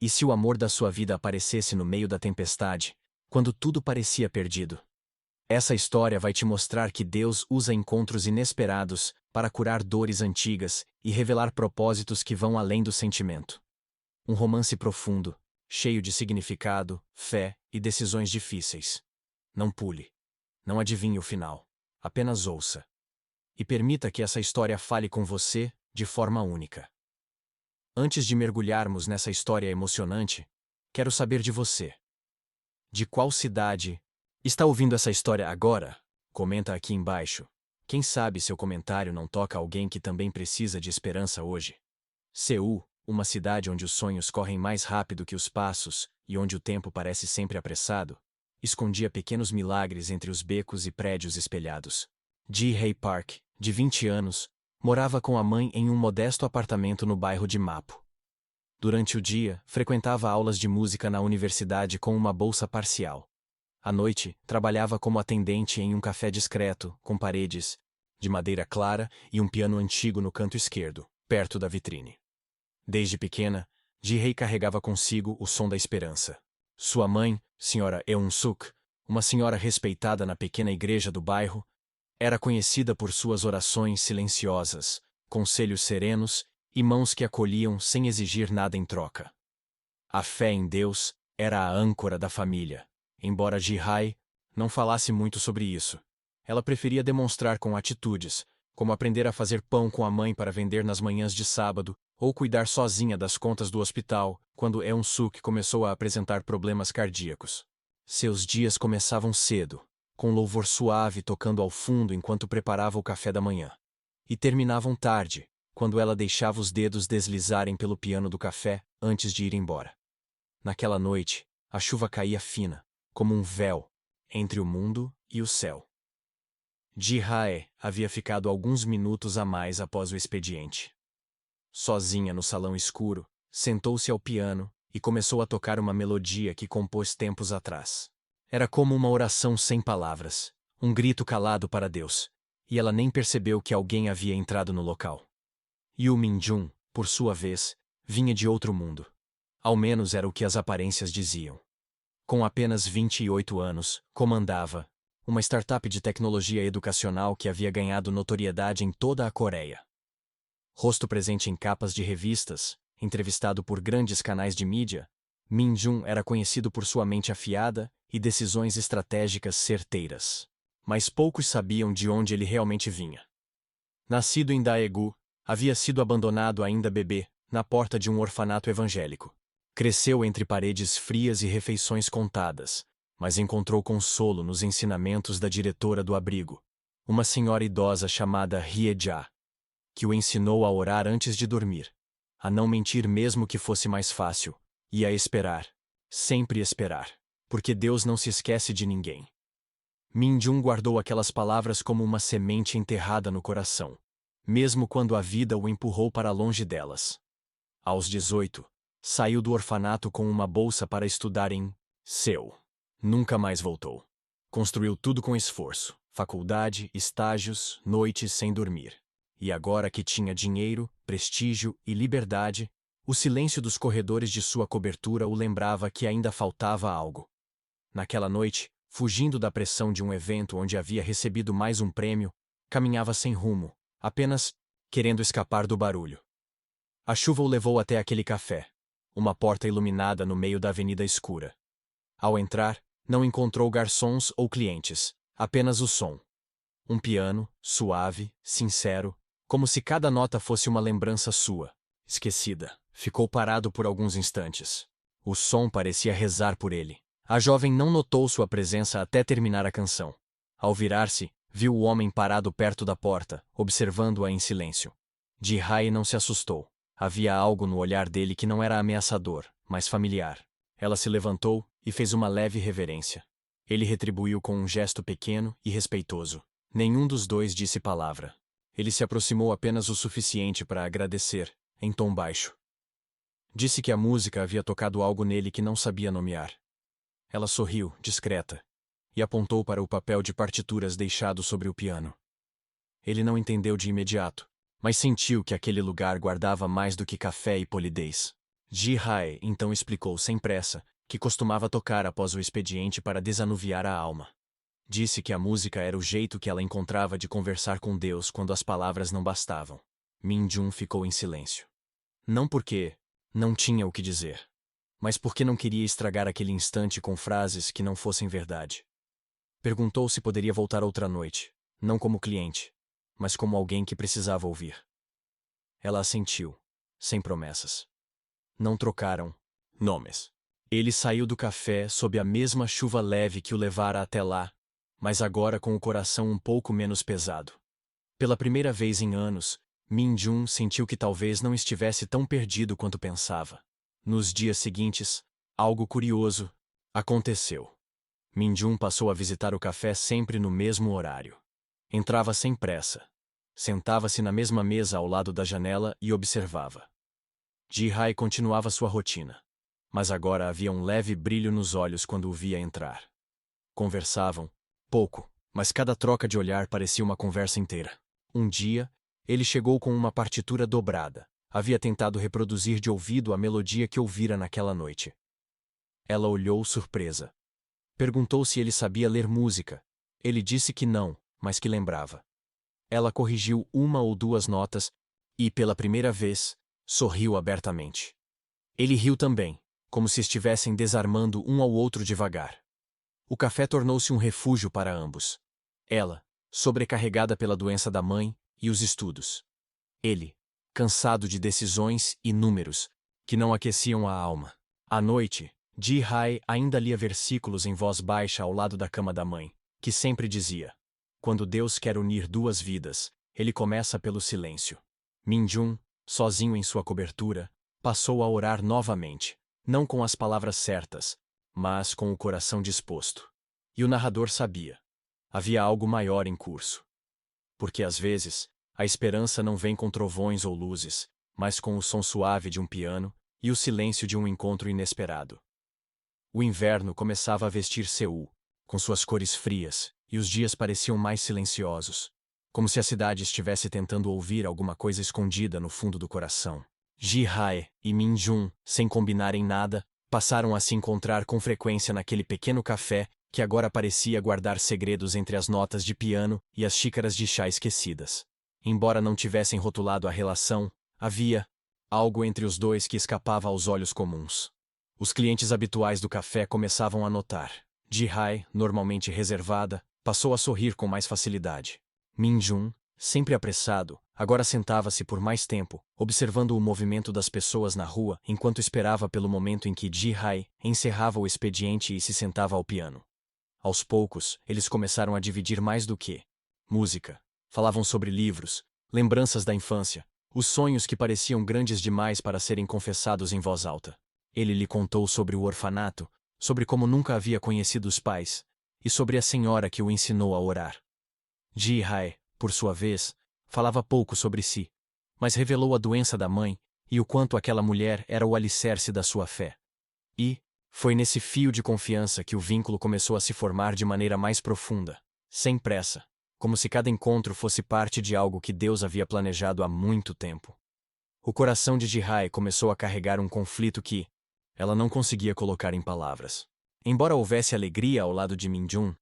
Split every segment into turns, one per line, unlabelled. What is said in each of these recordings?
E se o amor da sua vida aparecesse no meio da tempestade, quando tudo parecia perdido? Essa história vai te mostrar que Deus usa encontros inesperados para curar dores antigas e revelar propósitos que vão além do sentimento. Um romance profundo, cheio de significado, fé e decisões difíceis. Não pule. Não adivinhe o final. Apenas ouça. E permita que essa história fale com você de forma única. Antes de mergulharmos nessa história emocionante, quero saber de você. De qual cidade está ouvindo essa história agora? Comenta aqui embaixo. Quem sabe seu comentário não toca alguém que também precisa de esperança hoje. Seul, uma cidade onde os sonhos correm mais rápido que os passos e onde o tempo parece sempre apressado, escondia pequenos milagres entre os becos e prédios espelhados. Ji-hae Park, de 20 anos, morava com a mãe em um modesto apartamento no bairro de Mapo. Durante o dia, frequentava aulas de música na universidade com uma bolsa parcial. À noite, trabalhava como atendente em um café discreto, com paredes de madeira clara e um piano antigo no canto esquerdo, perto da vitrine. Desde pequena, Ji-hae carregava consigo o som da esperança. Sua mãe, Sra. Eun-suk, uma senhora respeitada na pequena igreja do bairro, era conhecida por suas orações silenciosas, conselhos serenos e mãos que acolhiam sem exigir nada em troca. A fé em Deus era a âncora da família. Embora Ji-hae não falasse muito sobre isso, ela preferia demonstrar com atitudes, como aprender a fazer pão com a mãe para vender nas manhãs de sábado, ou cuidar sozinha das contas do hospital, quando Eun-suk começou a apresentar problemas cardíacos. Seus dias começavam cedo, com louvor suave tocando ao fundo enquanto preparava o café da manhã. E terminavam tarde, quando ela deixava os dedos deslizarem pelo piano do café antes de ir embora. Naquela noite, a chuva caía fina, como um véu, entre o mundo e o céu. Ji-hae havia ficado alguns minutos a mais após o expediente. Sozinha no salão escuro, sentou-se ao piano e começou a tocar uma melodia que compôs tempos atrás. Era como uma oração sem palavras, um grito calado para Deus, e ela nem percebeu que alguém havia entrado no local. Yoo Min-jun, por sua vez, vinha de outro mundo. Ao menos era o que as aparências diziam. Com apenas 28 anos, comandava uma startup de tecnologia educacional que havia ganhado notoriedade em toda a Coreia. Rosto presente em capas de revistas, entrevistado por grandes canais de mídia, Min-jun era conhecido por sua mente afiada e decisões estratégicas certeiras. Mas poucos sabiam de onde ele realmente vinha. Nascido em Daegu, havia sido abandonado ainda bebê, na porta de um orfanato evangélico. Cresceu entre paredes frias e refeições contadas, mas encontrou consolo nos ensinamentos da diretora do abrigo, uma senhora idosa chamada Hye-ja, que o ensinou a orar antes de dormir, a não mentir mesmo que fosse mais fácil, e a esperar, sempre esperar, porque Deus não se esquece de ninguém. Min-jun guardou aquelas palavras como uma semente enterrada no coração, mesmo quando a vida o empurrou para longe delas. Aos 18, saiu do orfanato com uma bolsa para estudar em Seul. Nunca mais voltou. Construiu tudo com esforço, faculdade, estágios, noites sem dormir. E agora que tinha dinheiro, prestígio e liberdade, o silêncio dos corredores de sua cobertura o lembrava que ainda faltava algo. Naquela noite, fugindo da pressão de um evento onde havia recebido mais um prêmio, caminhava sem rumo, apenas querendo escapar do barulho. A chuva o levou até aquele café, uma porta iluminada no meio da avenida escura. Ao entrar, não encontrou garçons ou clientes, apenas o som. Um piano, suave, sincero, como se cada nota fosse uma lembrança sua, esquecida. Ficou parado por alguns instantes. O som parecia rezar por ele. A jovem não notou sua presença até terminar a canção. Ao virar-se, viu o homem parado perto da porta, observando-a em silêncio. Ji-hae não se assustou. Havia algo no olhar dele que não era ameaçador, mas familiar. Ela se levantou e fez uma leve reverência. Ele retribuiu com um gesto pequeno e respeitoso. Nenhum dos dois disse palavra. Ele se aproximou apenas o suficiente para agradecer, em tom baixo. Disse que a música havia tocado algo nele que não sabia nomear. Ela sorriu, discreta, e apontou para o papel de partituras deixado sobre o piano. Ele não entendeu de imediato, mas sentiu que aquele lugar guardava mais do que café e polidez. Ji-hai então explicou sem pressa que costumava tocar após o expediente para desanuviar a alma. Disse que a música era o jeito que ela encontrava de conversar com Deus quando as palavras não bastavam. Min-jun ficou em silêncio. Não porque não tinha o que dizer, mas porque não queria estragar aquele instante com frases que não fossem verdade. Perguntou se poderia voltar outra noite, não como cliente, mas como alguém que precisava ouvir. Ela assentiu, sem promessas. Não trocaram nomes. Ele saiu do café sob a mesma chuva leve que o levara até lá, mas agora com o coração um pouco menos pesado. Pela primeira vez em anos, Min-jun sentiu que talvez não estivesse tão perdido quanto pensava. Nos dias seguintes, algo curioso aconteceu. Min-jun passou a visitar o café sempre no mesmo horário. Entrava sem pressa. Sentava-se na mesma mesa ao lado da janela e observava. Ji-hai continuava sua rotina, mas agora havia um leve brilho nos olhos quando o via entrar. Conversavam, pouco, mas cada troca de olhar parecia uma conversa inteira. Um dia, ele chegou com uma partitura dobrada. Havia tentado reproduzir de ouvido a melodia que ouvira naquela noite. Ela olhou surpresa. Perguntou se ele sabia ler música. Ele disse que não, mas que lembrava. Ela corrigiu uma ou duas notas e, pela primeira vez, sorriu abertamente. Ele riu também, como se estivessem desarmando um ao outro devagar. O café tornou-se um refúgio para ambos. Ela, sobrecarregada pela doença da mãe e os estudos. Ele, cansado de decisões e números que não aqueciam a alma. À noite, Ji-hai ainda lia versículos em voz baixa ao lado da cama da mãe, que sempre dizia: quando Deus quer unir duas vidas, ele começa pelo silêncio. Min-jun, sozinho em sua cobertura, passou a orar novamente, não com as palavras certas, mas com o coração disposto. E o narrador sabia. Havia algo maior em curso. Porque às vezes, a esperança não vem com trovões ou luzes, mas com o som suave de um piano e o silêncio de um encontro inesperado. O inverno começava a vestir Seul, com suas cores frias, e os dias pareciam mais silenciosos, como se a cidade estivesse tentando ouvir alguma coisa escondida no fundo do coração. Ji-hai e Min-jun, sem combinarem nada, passaram a se encontrar com frequência naquele pequeno café que agora parecia guardar segredos entre as notas de piano e as xícaras de chá esquecidas. Embora não tivessem rotulado a relação, havia algo entre os dois que escapava aos olhos comuns. Os clientes habituais do café começavam a notar. Ji-hai, normalmente reservada, passou a sorrir com mais facilidade. Min-jun, sempre apressado, agora sentava-se por mais tempo, observando o movimento das pessoas na rua enquanto esperava pelo momento em que Ji-hai encerrava o expediente e se sentava ao piano. Aos poucos, eles começaram a dividir mais do que música. Falavam sobre livros, lembranças da infância, os sonhos que pareciam grandes demais para serem confessados em voz alta. Ele lhe contou sobre o orfanato, sobre como nunca havia conhecido os pais, e sobre a senhora que o ensinou a orar. Ji-hai, por sua vez, falava pouco sobre si, mas revelou a doença da mãe e o quanto aquela mulher era o alicerce da sua fé. E foi nesse fio de confiança que o vínculo começou a se formar de maneira mais profunda, sem pressa, como se cada encontro fosse parte de algo que Deus havia planejado há muito tempo. O coração de Ji-hai começou a carregar um conflito que ela não conseguia colocar em palavras. Embora houvesse alegria ao lado de Min-jun,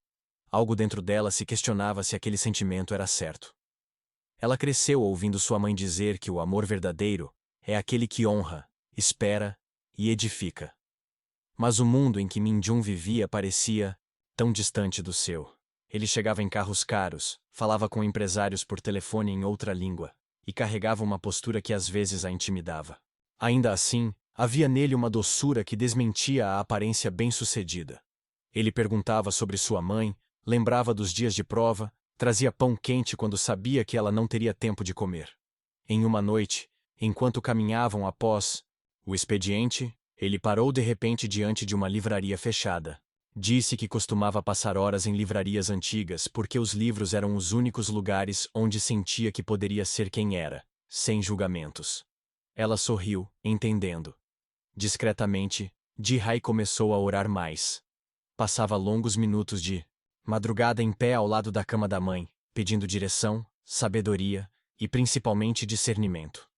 algo dentro dela se questionava se aquele sentimento era certo. Ela cresceu ouvindo sua mãe dizer que o amor verdadeiro é aquele que honra, espera e edifica. Mas o mundo em que Min-jun vivia parecia tão distante do seu. Ele chegava em carros caros, falava com empresários por telefone em outra língua, e carregava uma postura que às vezes a intimidava. Ainda assim, havia nele uma doçura que desmentia a aparência bem-sucedida. Ele perguntava sobre sua mãe, lembrava dos dias de prova, trazia pão quente quando sabia que ela não teria tempo de comer. Em uma noite, enquanto caminhavam após o expediente, ele parou de repente diante de uma livraria fechada. Disse que costumava passar horas em livrarias antigas porque os livros eram os únicos lugares onde sentia que poderia ser quem era, sem julgamentos. Ela sorriu, entendendo. Discretamente, Ji-hai começou a orar mais. Passava longos minutos de madrugada em pé ao lado da cama da mãe, pedindo direção, sabedoria e principalmente discernimento.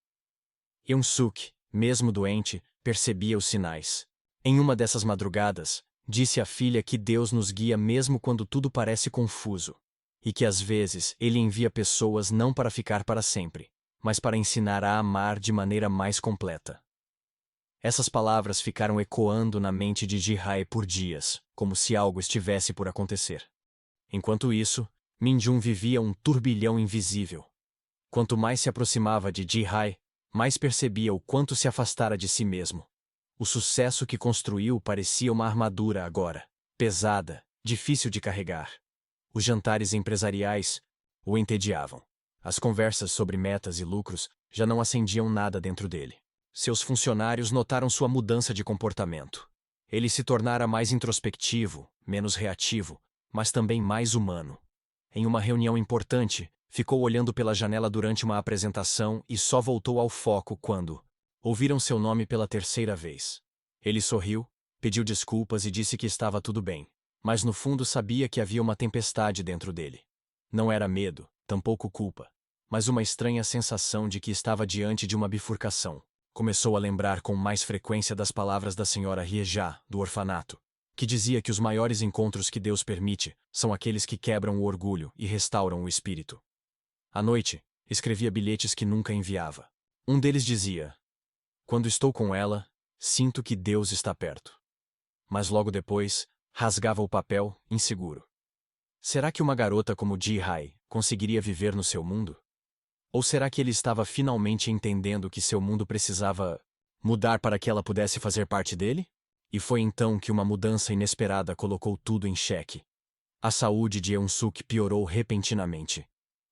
Eun-suk, mesmo doente, percebia os sinais. Em uma dessas madrugadas, disse à filha que Deus nos guia mesmo quando tudo parece confuso, e que às vezes Ele envia pessoas não para ficar para sempre, mas para ensinar a amar de maneira mais completa. Essas palavras ficaram ecoando na mente de Ji-hai por dias, como se algo estivesse por acontecer. Enquanto isso, Min-jun vivia um turbilhão invisível. Quanto mais se aproximava de Ji-hai, mais percebia o quanto se afastara de si mesmo. O sucesso que construiu parecia uma armadura agora, pesada, difícil de carregar. Os jantares empresariais o entediavam. As conversas sobre metas e lucros já não acendiam nada dentro dele. Seus funcionários notaram sua mudança de comportamento. Ele se tornara mais introspectivo, menos reativo, mas também mais humano. Em uma reunião importante, ficou olhando pela janela durante uma apresentação e só voltou ao foco quando ouviram seu nome pela terceira vez. Ele sorriu, pediu desculpas e disse que estava tudo bem, mas no fundo sabia que havia uma tempestade dentro dele. Não era medo, tampouco culpa, mas uma estranha sensação de que estava diante de uma bifurcação. Começou a lembrar com mais frequência das palavras da senhora Riejá, do orfanato, que dizia que os maiores encontros que Deus permite são aqueles que quebram o orgulho e restauram o espírito. À noite, escrevia bilhetes que nunca enviava. Um deles dizia: "Quando estou com ela, sinto que Deus está perto." Mas logo depois, rasgava o papel, inseguro. Será que uma garota como Ji-hai conseguiria viver no seu mundo? Ou será que ele estava finalmente entendendo que seu mundo precisava mudar para que ela pudesse fazer parte dele? E foi então que uma mudança inesperada colocou tudo em xeque. A saúde de Eun-suk piorou repentinamente.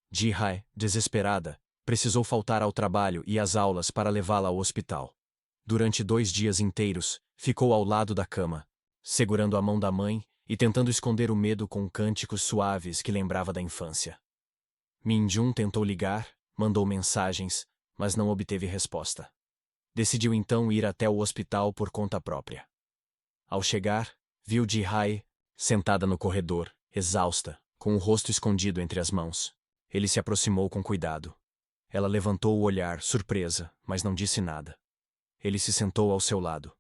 Ji-hai, desesperada, precisou faltar ao trabalho e às aulas para levá-la ao hospital. Durante 2 dias inteiros, ficou ao lado da cama, segurando a mão da mãe e tentando esconder o medo com cânticos suaves que lembrava da infância. Min-jun tentou ligar, mandou mensagens, mas não obteve resposta. Decidiu então ir até o hospital por conta própria. Ao chegar, viu Ji-hai sentada no corredor, exausta, com o rosto escondido entre as mãos. Ele se aproximou com cuidado. Ela levantou o olhar, surpresa, mas não disse nada. Ele se sentou ao seu lado.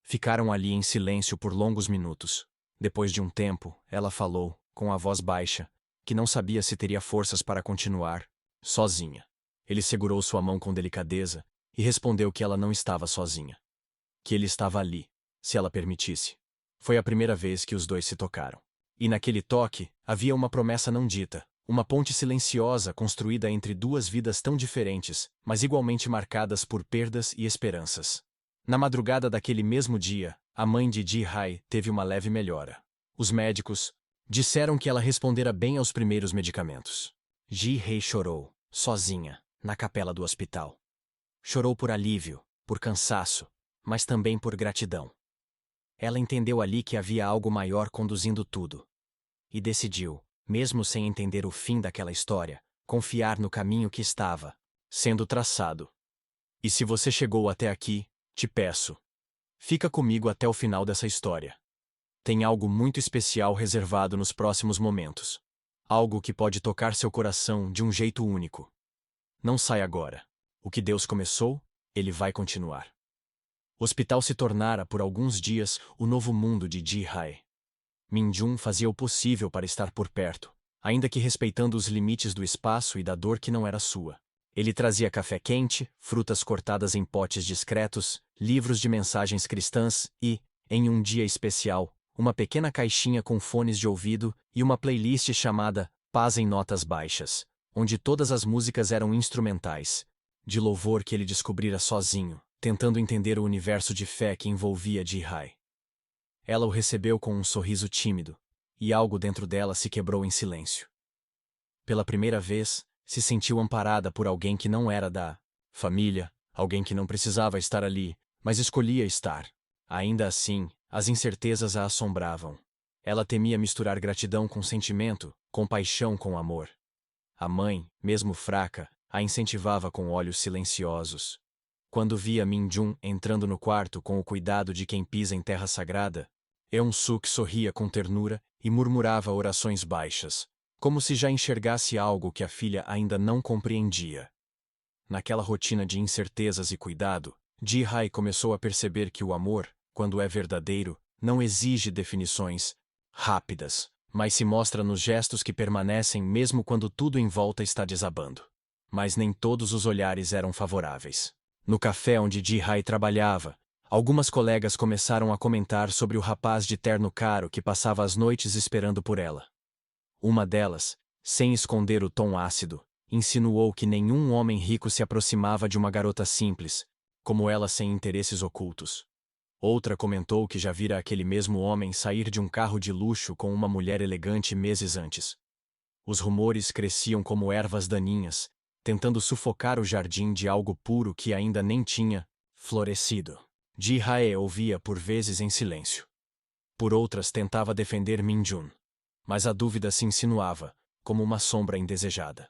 Ficaram ali em silêncio por longos minutos. Depois de um tempo, ela falou, com a voz baixa, que não sabia se teria forças para continuar, sozinha. Ele segurou sua mão com delicadeza e respondeu que ela não estava sozinha. Que ele estava ali, se ela permitisse. Foi a primeira vez que os dois se tocaram. E naquele toque, havia uma promessa não dita, uma ponte silenciosa construída entre duas vidas tão diferentes, mas igualmente marcadas por perdas e esperanças. Na madrugada daquele mesmo dia, a mãe de Ji-hai teve uma leve melhora. Os médicos disseram que ela respondera bem aos primeiros medicamentos. Ji-hei chorou, sozinha, na capela do hospital. Chorou por alívio, por cansaço, mas também por gratidão. Ela entendeu ali que havia algo maior conduzindo tudo. E decidiu, mesmo sem entender o fim daquela história, confiar no caminho que estava sendo traçado. E se você chegou até aqui, te peço, fica comigo até o final dessa história. Tem algo muito especial reservado nos próximos momentos. Algo que pode tocar seu coração de um jeito único. Não sai agora. O que Deus começou, Ele vai continuar. O hospital se tornara, por alguns dias, o novo mundo de Ji-hai. Min-jun fazia o possível para estar por perto, ainda que respeitando os limites do espaço e da dor que não era sua. Ele trazia café quente, frutas cortadas em potes discretos, livros de mensagens cristãs e, em um dia especial, uma pequena caixinha com fones de ouvido e uma playlist chamada Paz em Notas Baixas, onde todas as músicas eram instrumentais, de louvor que ele descobrira sozinho, tentando entender o universo de fé que envolvia Ji-hai. Ela o recebeu com um sorriso tímido, e algo dentro dela se quebrou em silêncio. Pela primeira vez, se sentiu amparada por alguém que não era da família, alguém que não precisava estar ali, mas escolhia estar. Ainda assim, as incertezas a assombravam. Ela temia misturar gratidão com sentimento, compaixão com amor. A mãe, mesmo fraca, a incentivava com olhos silenciosos. Quando via Min-jun entrando no quarto com o cuidado de quem pisa em terra sagrada, Eun-suk sorria com ternura e murmurava orações baixas, como se já enxergasse algo que a filha ainda não compreendia. Naquela rotina de incertezas e cuidado, Ji-hai começou a perceber que o amor, quando é verdadeiro, não exige definições rápidas, mas se mostra nos gestos que permanecem mesmo quando tudo em volta está desabando. Mas nem todos os olhares eram favoráveis. No café onde Ji-hai trabalhava, algumas colegas começaram a comentar sobre o rapaz de terno caro que passava as noites esperando por ela. Uma delas, sem esconder o tom ácido, insinuou que nenhum homem rico se aproximava de uma garota simples, como ela sem interesses ocultos. Outra comentou que já vira aquele mesmo homem sair de um carro de luxo com uma mulher elegante meses antes. Os rumores cresciam como ervas daninhas, tentando sufocar o jardim de algo puro que ainda nem tinha florescido. Ji-hae ouvia por vezes em silêncio. Por outras tentava defender Min-jun. Mas a dúvida se insinuava, como uma sombra indesejada.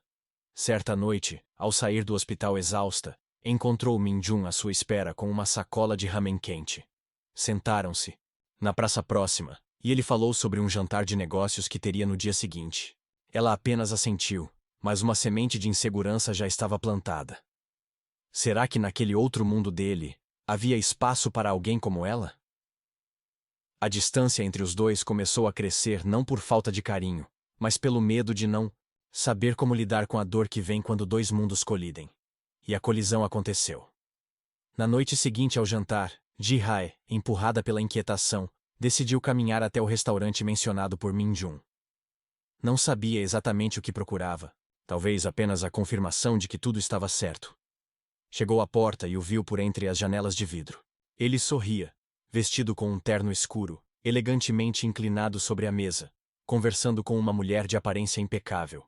Certa noite, ao sair do hospital exausta, encontrou Min-jun à sua espera com uma sacola de ramen quente. Sentaram-se, na praça próxima, e ele falou sobre um jantar de negócios que teria no dia seguinte. Ela apenas assentiu, mas uma semente de insegurança já estava plantada. Será que naquele outro mundo dele, havia espaço para alguém como ela? A distância entre os dois começou a crescer não por falta de carinho, mas pelo medo de não saber como lidar com a dor que vem quando dois mundos colidem. E a colisão aconteceu. Na noite seguinte ao jantar, Ji-hae, empurrada pela inquietação, decidiu caminhar até o restaurante mencionado por Min-jun. Não sabia exatamente o que procurava, talvez apenas a confirmação de que tudo estava certo. Chegou à porta e o viu por entre as janelas de vidro. Ele sorria, vestido com um terno escuro, elegantemente inclinado sobre a mesa, conversando com uma mulher de aparência impecável.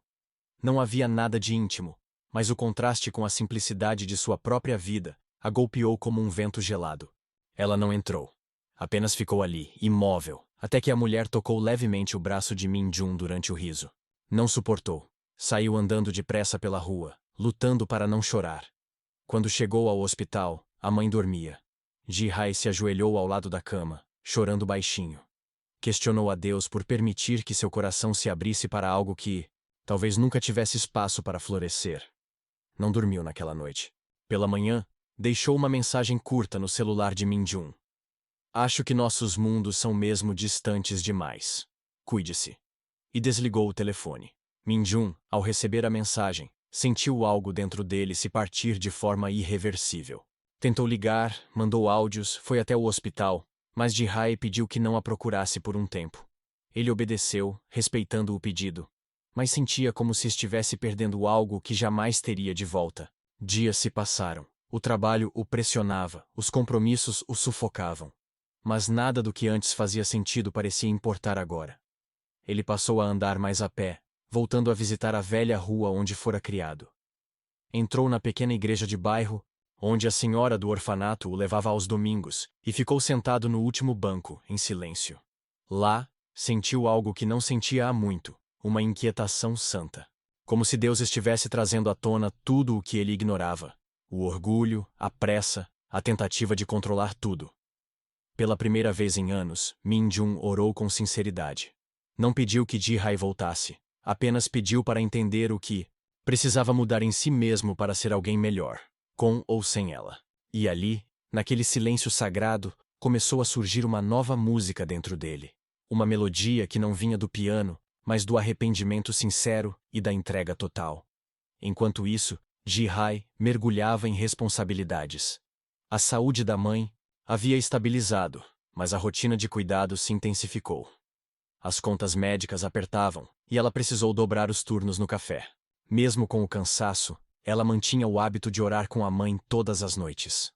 Não havia nada de íntimo, mas o contraste com a simplicidade de sua própria vida a golpeou como um vento gelado. Ela não entrou. Apenas ficou ali, imóvel, até que a mulher tocou levemente o braço de Min-jun durante o riso. Não suportou. Saiu andando depressa pela rua, lutando para não chorar. Quando chegou ao hospital, a mãe dormia. Ji-hae se ajoelhou ao lado da cama, chorando baixinho. Questionou a Deus por permitir que seu coração se abrisse para algo que, talvez nunca tivesse espaço para florescer. Não dormiu naquela noite. Pela manhã, deixou uma mensagem curta no celular de Min-jun. Acho que nossos mundos são mesmo distantes demais. Cuide-se. E desligou o telefone. Min-jun, ao receber a mensagem, sentiu algo dentro dele se partir de forma irreversível. Tentou ligar, mandou áudios, foi até o hospital, mas Ji-hae pediu que não a procurasse por um tempo. Ele obedeceu, respeitando o pedido, mas sentia como se estivesse perdendo algo que jamais teria de volta. Dias se passaram. O trabalho o pressionava, os compromissos o sufocavam. Mas nada do que antes fazia sentido parecia importar agora. Ele passou a andar mais a pé, voltando a visitar a velha rua onde fora criado. Entrou na pequena igreja de bairro, onde a senhora do orfanato o levava aos domingos, e ficou sentado no último banco, em silêncio. Lá, sentiu algo que não sentia há muito, uma inquietação santa. Como se Deus estivesse trazendo à tona tudo o que ele ignorava. O orgulho, a pressa, a tentativa de controlar tudo. Pela primeira vez em anos, Min-jun orou com sinceridade. Não pediu que Ji-hae voltasse, apenas pediu para entender o que precisava mudar em si mesmo para ser alguém melhor, com ou sem ela. E ali, naquele silêncio sagrado, começou a surgir uma nova música dentro dele. Uma melodia que não vinha do piano, mas do arrependimento sincero e da entrega total. Enquanto isso, Ji-hae mergulhava em responsabilidades. A saúde da mãe havia estabilizado, mas a rotina de cuidado se intensificou. As contas médicas apertavam, e ela precisou dobrar os turnos no café. Mesmo com o cansaço, ela mantinha o hábito de orar com a mãe todas as noites.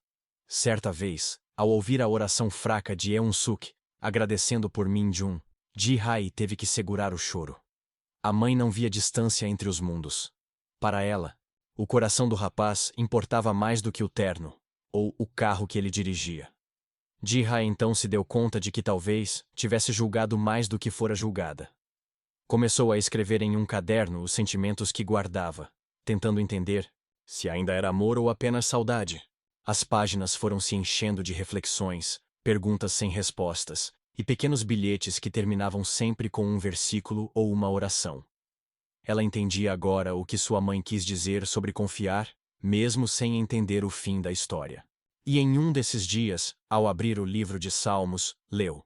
Certa vez, ao ouvir a oração fraca de Eun-suk, agradecendo por Min-jun, Ji-hae teve que segurar o choro. A mãe não via distância entre os mundos. Para ela, o coração do rapaz importava mais do que o terno, ou o carro que ele dirigia. Ji-hae então se deu conta de que talvez tivesse julgado mais do que fora julgada. Começou a escrever em um caderno os sentimentos que guardava, tentando entender se ainda era amor ou apenas saudade. As páginas foram se enchendo de reflexões, perguntas sem respostas, e pequenos bilhetes que terminavam sempre com um versículo ou uma oração. Ela entendia agora o que sua mãe quis dizer sobre confiar, mesmo sem entender o fim da história. E em um desses dias, ao abrir o livro de Salmos, leu: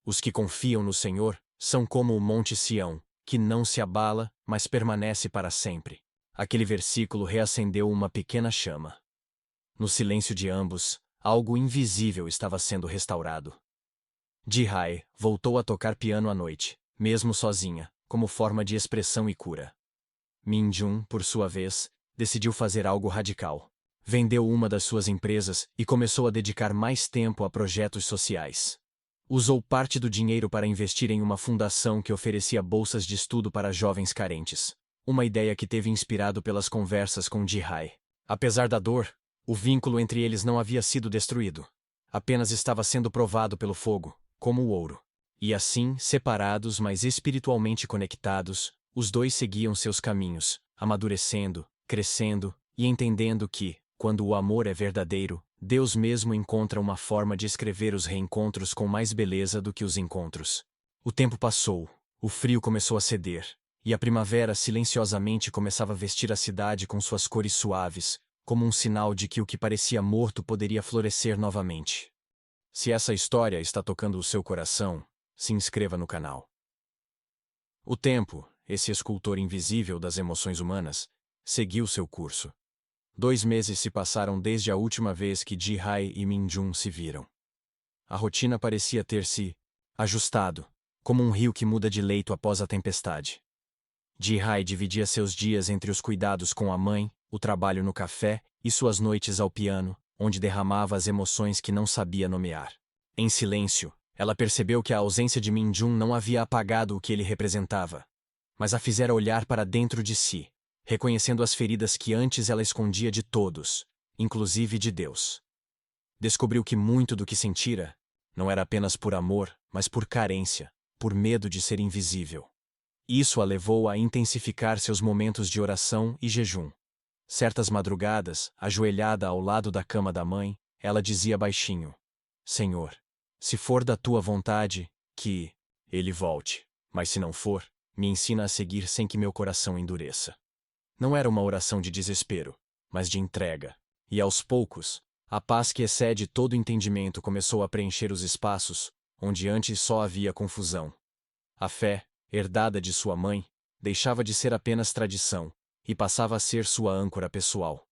Os que confiam no Senhor são como o monte Sião, que não se abala, mas permanece para sempre. Aquele versículo reacendeu uma pequena chama. No silêncio de ambos, algo invisível estava sendo restaurado. Ji-hai voltou a tocar piano à noite, mesmo sozinha, como forma de expressão e cura. Min-jun, por sua vez, decidiu fazer algo radical. Vendeu uma das suas empresas e começou a dedicar mais tempo a projetos sociais. Usou parte do dinheiro para investir em uma fundação que oferecia bolsas de estudo para jovens carentes. Uma ideia que teve inspirado pelas conversas com Ji-hai. Apesar da dor, o vínculo entre eles não havia sido destruído. Apenas estava sendo provado pelo fogo, como o ouro. E assim, separados mas espiritualmente conectados, os dois seguiam seus caminhos, amadurecendo, crescendo e entendendo que, quando o amor é verdadeiro, Deus mesmo encontra uma forma de escrever os reencontros com mais beleza do que os encontros. O tempo passou, o frio começou a ceder, e a primavera silenciosamente começava a vestir a cidade com suas cores suaves, como um sinal de que o que parecia morto poderia florescer novamente. Se essa história está tocando o seu coração, se inscreva no canal. O tempo, esse escultor invisível das emoções humanas, seguiu seu curso. 2 meses se passaram desde a última vez que Ji-hai e Min-jun se viram. A rotina parecia ter se ajustado, como um rio que muda de leito após a tempestade. Ji-hai dividia seus dias entre os cuidados com a mãe, o trabalho no café e suas noites ao piano, onde derramava as emoções que não sabia nomear. Em silêncio, ela percebeu que a ausência de Min-jun não havia apagado o que ele representava, mas a fizera olhar para dentro de si, reconhecendo as feridas que antes ela escondia de todos, inclusive de Deus. Descobriu que muito do que sentira não era apenas por amor, mas por carência, por medo de ser invisível. Isso a levou a intensificar seus momentos de oração e jejum. Certas madrugadas, ajoelhada ao lado da cama da mãe, ela dizia baixinho: Senhor, se for da tua vontade, que ele volte, mas se não for, me ensina a seguir sem que meu coração endureça. Não era uma oração de desespero, mas de entrega. E aos poucos, a paz que excede todo entendimento começou a preencher os espaços, onde antes só havia confusão. A fé, herdada de sua mãe, deixava de ser apenas tradição, e passava a ser sua âncora pessoal.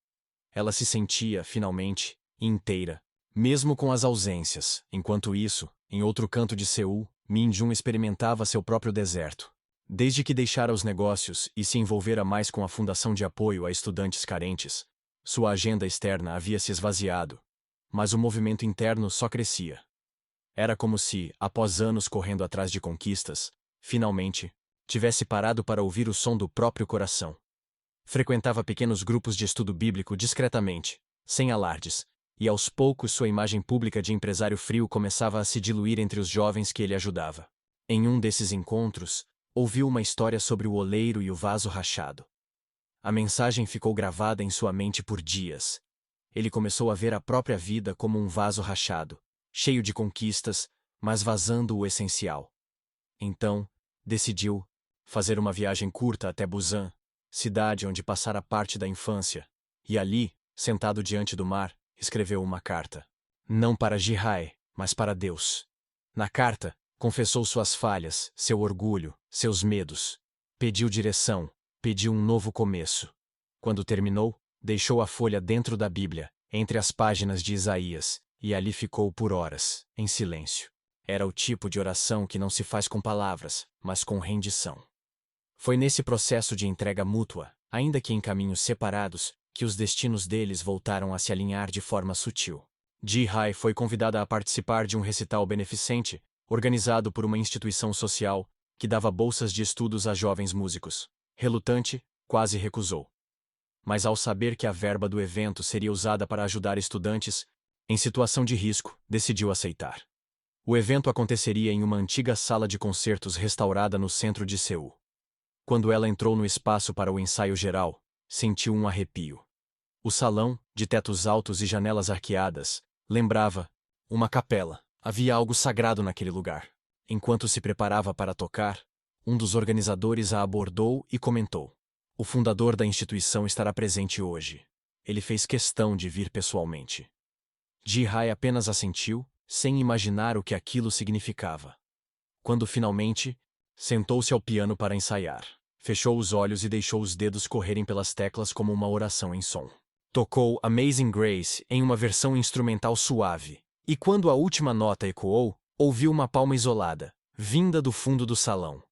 Ela se sentia, finalmente, inteira, mesmo com as ausências. Enquanto isso, em outro canto de Seul, Min-jun experimentava seu próprio deserto. Desde que deixara os negócios e se envolvera mais com a fundação de apoio a estudantes carentes, sua agenda externa havia se esvaziado, mas o movimento interno só crescia. Era como se, após anos correndo atrás de conquistas, finalmente, tivesse parado para ouvir o som do próprio coração. Frequentava pequenos grupos de estudo bíblico discretamente, sem alardes, e aos poucos sua imagem pública de empresário frio começava a se diluir entre os jovens que ele ajudava. Em um desses encontros, ouviu uma história sobre o oleiro e o vaso rachado. A mensagem ficou gravada em sua mente por dias. Ele começou a ver a própria vida como um vaso rachado, cheio de conquistas, mas vazando o essencial. Então, decidiu fazer uma viagem curta até Busan, cidade onde passara parte da infância, e ali, sentado diante do mar, escreveu uma carta. Não para Ji-hai, mas para Deus. Na carta, confessou suas falhas, seu orgulho, seus medos. Pediu direção, pediu um novo começo. Quando terminou, deixou a folha dentro da Bíblia, entre as páginas de Isaías, e ali ficou por horas, em silêncio. Era o tipo de oração que não se faz com palavras, mas com rendição. Foi nesse processo de entrega mútua, ainda que em caminhos separados, que os destinos deles voltaram a se alinhar de forma sutil. Ji-hai foi convidada a participar de um recital beneficente, organizado por uma instituição social, que dava bolsas de estudos a jovens músicos. Relutante, quase recusou. Mas ao saber que a verba do evento seria usada para ajudar estudantes em situação de risco, decidiu aceitar. O evento aconteceria em uma antiga sala de concertos restaurada no centro de Seul. Quando ela entrou no espaço para o ensaio geral, sentiu um arrepio. O salão, de tetos altos e janelas arqueadas, lembrava uma capela. Havia algo sagrado naquele lugar. Enquanto se preparava para tocar, um dos organizadores a abordou e comentou: O fundador da instituição estará presente hoje. Ele fez questão de vir pessoalmente. Ji-hai apenas assentiu, sem imaginar o que aquilo significava. Quando finalmente, sentou-se ao piano para ensaiar. Fechou os olhos e deixou os dedos correrem pelas teclas como uma oração em som. Tocou Amazing Grace em uma versão instrumental suave, e quando a última nota ecoou, ouviu uma palma isolada, vinda do fundo do salão.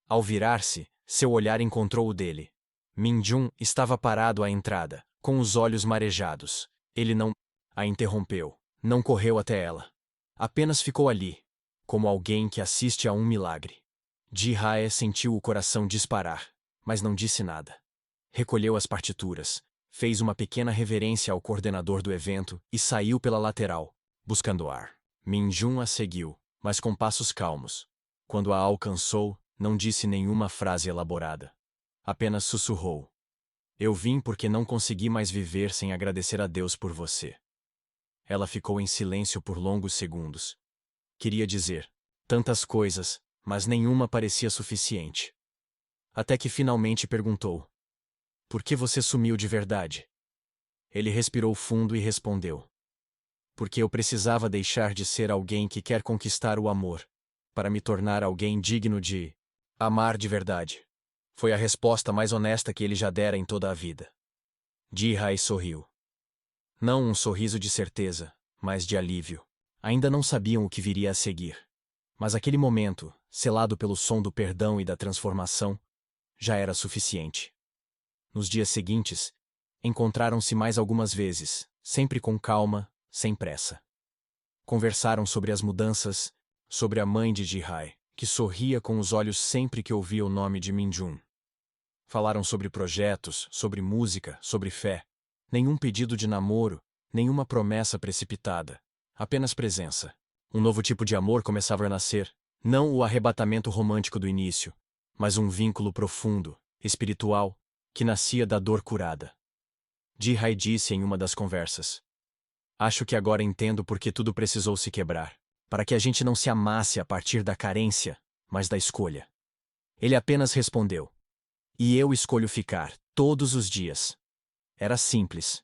Ao virar-se, seu olhar encontrou o dele. Min-jun estava parado à entrada, com os olhos marejados. Ele não a interrompeu, não correu até ela. Apenas ficou ali, como alguém que assiste a um milagre. Ji-hae sentiu o coração disparar, mas não disse nada. Recolheu as partituras, fez uma pequena reverência ao coordenador do evento e saiu pela lateral, buscando ar. Min-jun a seguiu, mas com passos calmos. Quando a alcançou, não disse nenhuma frase elaborada. Apenas sussurrou. Eu vim porque não consegui mais viver sem agradecer a Deus por você. Ela ficou em silêncio por longos segundos. Queria dizer tantas coisas, mas nenhuma parecia suficiente. Até que finalmente perguntou. Por que você sumiu de verdade? Ele respirou fundo e respondeu. Porque eu precisava deixar de ser alguém que quer conquistar o amor, para me tornar alguém digno de amar de verdade. Foi a resposta mais honesta que ele já dera em toda a vida. Ji-hae sorriu. Não um sorriso de certeza, mas de alívio. Ainda não sabiam o que viria a seguir. Mas aquele momento, selado pelo som do perdão e da transformação, já era suficiente. Nos dias seguintes, encontraram-se mais algumas vezes, sempre com calma, sem pressa. Conversaram sobre as mudanças, sobre a mãe de Ji-hae, que sorria com os olhos sempre que ouvia o nome de Min-jun. Falaram sobre projetos, sobre música, sobre fé. Nenhum pedido de namoro, nenhuma promessa precipitada. Apenas presença. Um novo tipo de amor começava a nascer, não o arrebatamento romântico do início, mas um vínculo profundo, espiritual, que nascia da dor curada. Ji-hae disse em uma das conversas. Acho que agora entendo por que tudo precisou se quebrar, para que a gente não se amasse a partir da carência, mas da escolha. Ele apenas respondeu. E eu escolho ficar, todos os dias. Era simples.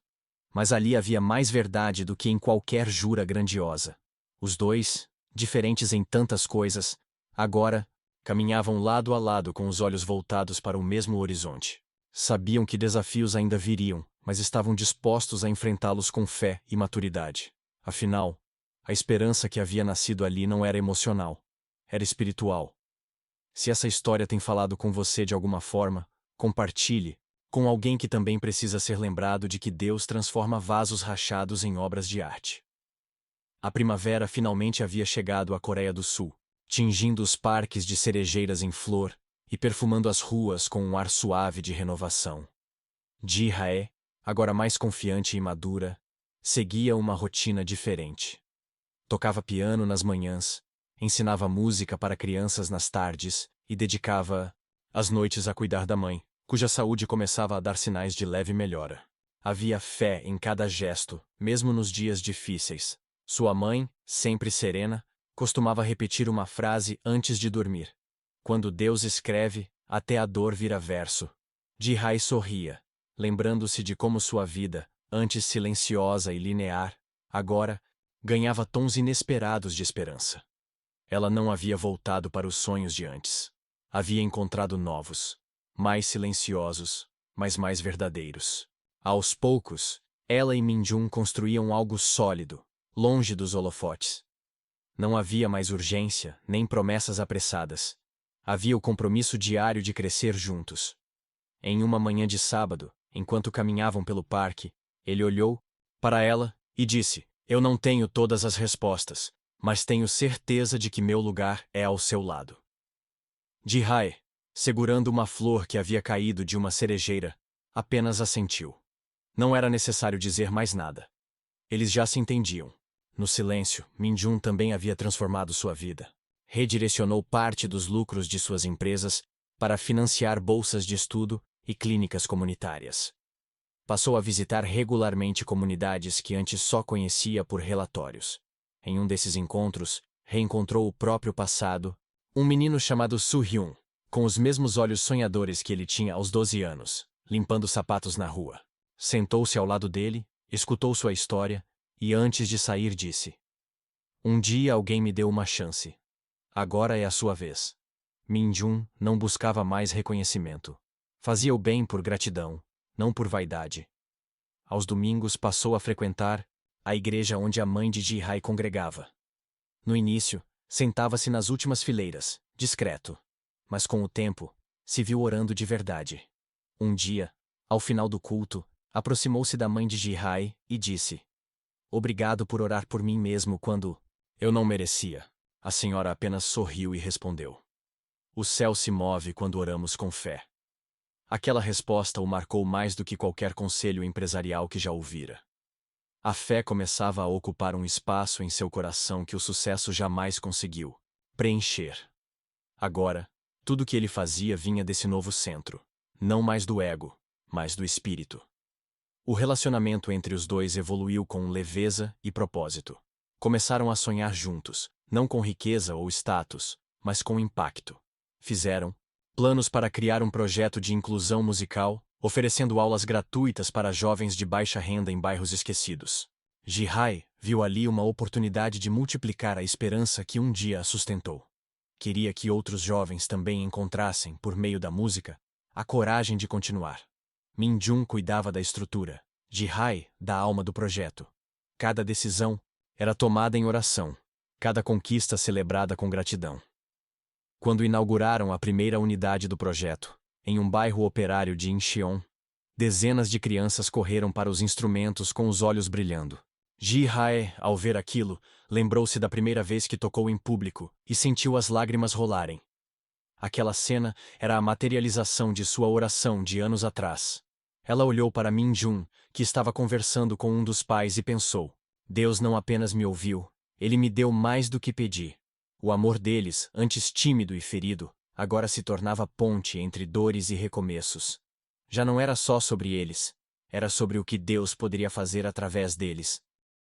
Mas ali havia mais verdade do que em qualquer jura grandiosa. Os dois, diferentes em tantas coisas, agora, caminhavam lado a lado com os olhos voltados para o mesmo horizonte. Sabiam que desafios ainda viriam, mas estavam dispostos a enfrentá-los com fé e maturidade. Afinal, a esperança que havia nascido ali não era emocional, era espiritual. Se essa história tem falado com você de alguma forma, compartilhe, com alguém que também precisa ser lembrado de que Deus transforma vasos rachados em obras de arte. A primavera finalmente havia chegado à Coreia do Sul, tingindo os parques de cerejeiras em flor e perfumando as ruas com um ar suave de renovação. Ji-hae, agora mais confiante e madura, seguia uma rotina diferente. Tocava piano nas manhãs, ensinava música para crianças nas tardes e dedicava as noites a cuidar da mãe, cuja saúde começava a dar sinais de leve melhora. Havia fé em cada gesto, mesmo nos dias difíceis. Sua mãe, sempre serena, costumava repetir uma frase antes de dormir. Quando Deus escreve, até a dor vira verso. Ji-hae sorria, lembrando-se de como sua vida, antes silenciosa e linear, agora, ganhava tons inesperados de esperança. Ela não havia voltado para os sonhos de antes. Havia encontrado novos, mais silenciosos, mas mais verdadeiros. Aos poucos, ela e Min-jun construíam algo sólido, longe dos holofotes. Não havia mais urgência, nem promessas apressadas. Havia o compromisso diário de crescer juntos. Em uma manhã de sábado, enquanto caminhavam pelo parque, ele olhou para ela e disse: Eu não tenho todas as respostas, mas tenho certeza de que meu lugar é ao seu lado. Ji-hae, segurando uma flor que havia caído de uma cerejeira, apenas assentiu. Não era necessário dizer mais nada. Eles já se entendiam. No silêncio, Min-jun também havia transformado sua vida. Redirecionou parte dos lucros de suas empresas para financiar bolsas de estudo e clínicas comunitárias. Passou a visitar regularmente comunidades que antes só conhecia por relatórios. Em um desses encontros, reencontrou o próprio passado, um menino chamado Soo-hyun, com os mesmos olhos sonhadores que ele tinha aos 12 anos, limpando sapatos na rua. Sentou-se ao lado dele, escutou sua história e antes de sair disse: Um dia alguém me deu uma chance. Agora é a sua vez. Min-jun não buscava mais reconhecimento. Fazia o bem por gratidão, não por vaidade. Aos domingos passou a frequentar a igreja onde a mãe de Ji-hai congregava. No início, sentava-se nas últimas fileiras, discreto. Mas com o tempo, se viu orando de verdade. Um dia, ao final do culto, aproximou-se da mãe de Ji-hai e disse: Obrigado por orar por mim mesmo quando eu não merecia. A senhora apenas sorriu e respondeu: O céu se move quando oramos com fé. Aquela resposta o marcou mais do que qualquer conselho empresarial que já ouvira. A fé começava a ocupar um espaço em seu coração que o sucesso jamais conseguiu preencher. Agora, tudo o que ele fazia vinha desse novo centro, não mais do ego, mas do espírito. O relacionamento entre os dois evoluiu com leveza e propósito. Começaram a sonhar juntos, não com riqueza ou status, mas com impacto. Fizeram planos para criar um projeto de inclusão musical, oferecendo aulas gratuitas para jovens de baixa renda em bairros esquecidos. Ji-hai viu ali uma oportunidade de multiplicar a esperança que um dia a sustentou. Queria que outros jovens também encontrassem, por meio da música, a coragem de continuar. Min-jun cuidava da estrutura, Ji-hai da alma do projeto. Cada decisão era tomada em oração, cada conquista celebrada com gratidão. Quando inauguraram a primeira unidade do projeto, em um bairro operário de Incheon, dezenas de crianças correram para os instrumentos com os olhos brilhando. Ji-hai, ao ver aquilo, lembrou-se da primeira vez que tocou em público e sentiu as lágrimas rolarem. Aquela cena era a materialização de sua oração de anos atrás. Ela olhou para Min-jun, que estava conversando com um dos pais e pensou: Deus não apenas me ouviu, ele me deu mais do que pedi. O amor deles, antes tímido e ferido, agora se tornava ponte entre dores e recomeços. Já não era só sobre eles, era sobre o que Deus poderia fazer através deles.